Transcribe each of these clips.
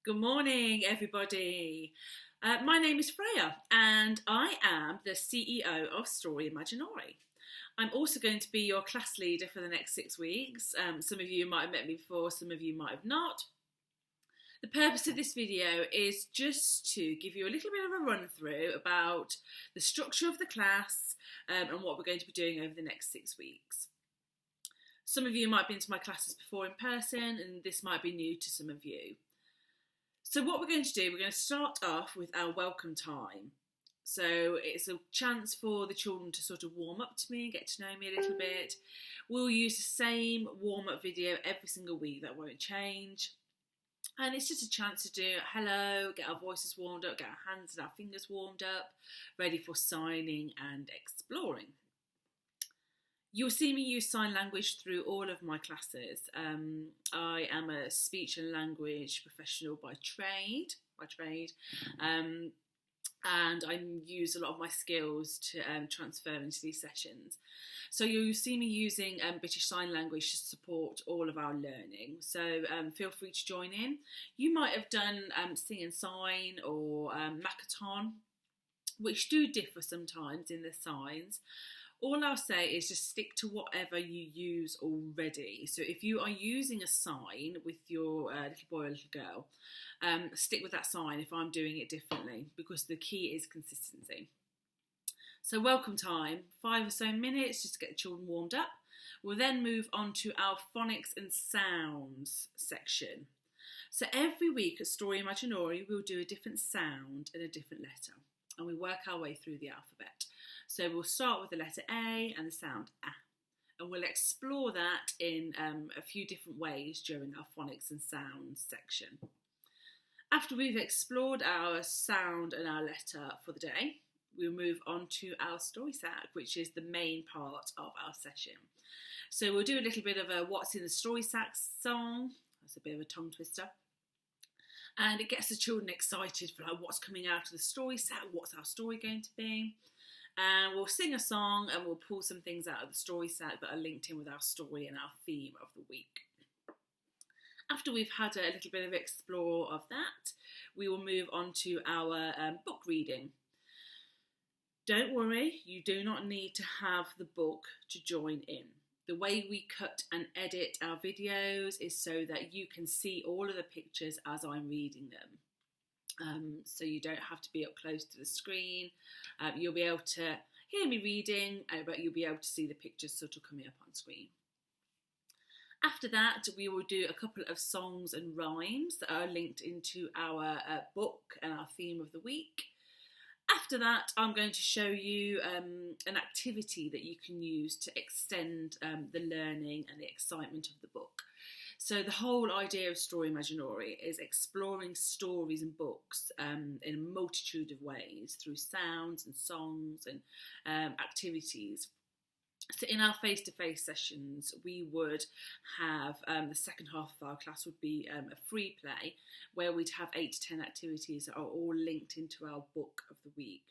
Good morning, everybody. My name is Freya, and I am the CEO of Story Imagin-ory. I'm also going to be your class leader for the next 6 weeks. Some of you might have met me before, some of you might have not. The purpose of this video is just to give you a little bit of a run through about the structure of the class and what we're going to be doing over the next 6 weeks. Some of you might have been to my classes before in person, and this might be new to some of you. So what we're going to do, we're going to start off with our welcome time. So it's a chance for the children to sort of warm up to me and get to know me a little bit. We'll use the same warm-up video every single week, that won't change. And it's just a chance to do hello, get our voices warmed up, get our hands and our fingers warmed up, ready for signing and exploring. You'll see me use sign language through all of my classes. I am a speech and language professional by trade, and I use a lot of my skills to transfer into these sessions. So you'll see me using British Sign Language to support all of our learning. So feel free to join in. You might have done Sing and Sign or Makaton, which do differ sometimes in the signs. All I'll say is just stick to whatever you use already. So if you are using a sign with your little boy or little girl, stick with that sign if I'm doing it differently, because the key is consistency. So welcome time, 5 or so minutes just to get the children warmed up. We'll then move on to our Phonics and Sounds section. So every week at Story Imagin-ory, we'll do a different sound and a different letter, and we work our way through the alphabet. So we'll start with the letter A and the sound A, and we'll explore that in a few different ways during our Phonics and Sounds section. After we've explored our sound and our letter for the day, we'll move on to our story sack, which is the main part of our session. So we'll do a little bit of a What's in the Story Sack song. That's a bit of a tongue twister. And it gets the children excited for like, what's coming out of the story sack, what's our story going to be. And we'll sing a song and we'll pull some things out of the story sack that are linked in with our story and our theme of the week. After we've had a little bit of explore of that, we will move on to our book reading. Don't worry, you do not need to have the book to join in. The way we cut and edit our videos is so that you can see all of the pictures as I'm reading them. So you don't have to be up close to the screen. You'll be able to hear me reading, but you'll be able to see the pictures sort of coming up on screen. After that, we will do a couple of songs and rhymes that are linked into our book and our theme of the week. After that, I'm going to show you an activity that you can use to extend the learning and the excitement of the book. So the whole idea of Story Imagin-ory is exploring stories and books in a multitude of ways through sounds and songs and activities. So in our face-to-face sessions, we would have the second half of our class would be a free play where we'd have 8 to 10 activities that are all linked into our book of the week.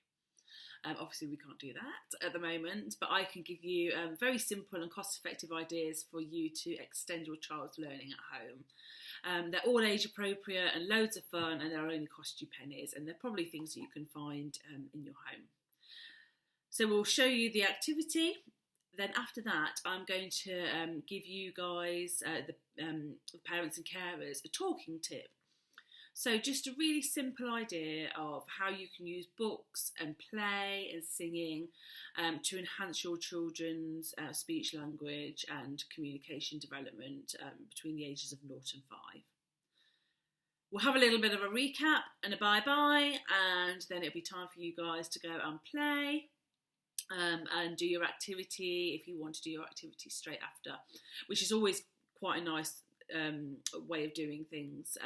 Obviously, we can't do that at the moment, but I can give you very simple and cost-effective ideas for you to extend your child's learning at home. They're all age appropriate and loads of fun, and they'll only cost you pennies, and they're probably things that you can find in your home. So we'll show you the activity. Then after that, I'm going to give you guys, the parents and carers, a talking tip. So just a really simple idea of how you can use books and play and singing to enhance your children's speech language and communication development between the ages of 0 and 5. We'll have a little bit of a recap and a bye-bye, and then it'll be time for you guys to go and play and do your activity if you want to do your activity straight after, which is always quite a nice way of doing things.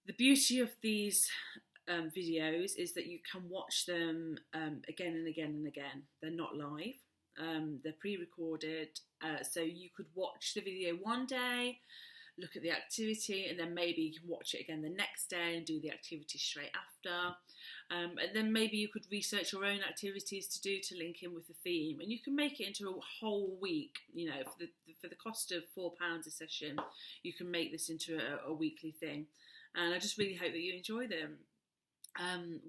The beauty of these videos is that you can watch them again and again and again. They're not live, they're pre-recorded, so you could watch the video one day, look at the activity, and then maybe you can watch it again the next day and do the activity straight after. And then maybe you could research your own activities to do to link in with the theme, and you can make it into a whole week. You know, for the cost of £4 a session, you can make this into a weekly thing. and I just really hope that you enjoy them.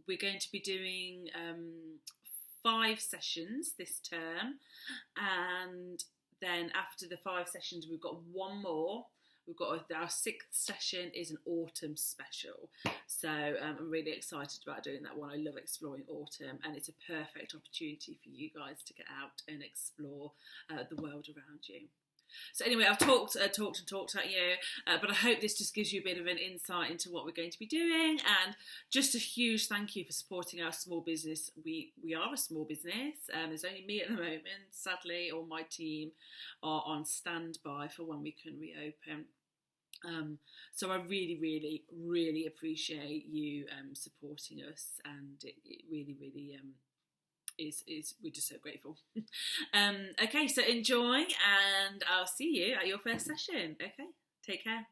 We're going to be doing 5 sessions this term, and then after the 5 sessions we've got one more. We've got our 6th session is an autumn special, so I'm really excited about doing that one. I love exploring autumn, and it's a perfect opportunity for you guys to get out and explore the world around you. So anyway, I've talked at you, but I hope this just gives you a bit of an insight into what we're going to be doing, and just a huge thank you for supporting our small business. We are a small business. There's only me at the moment. Sadly, all my team are on standby for when we can reopen. So I really, really, really appreciate you supporting us, and it really, really is we're just so grateful. Okay, so enjoy, and I'll see you at your first session. Okay, take care.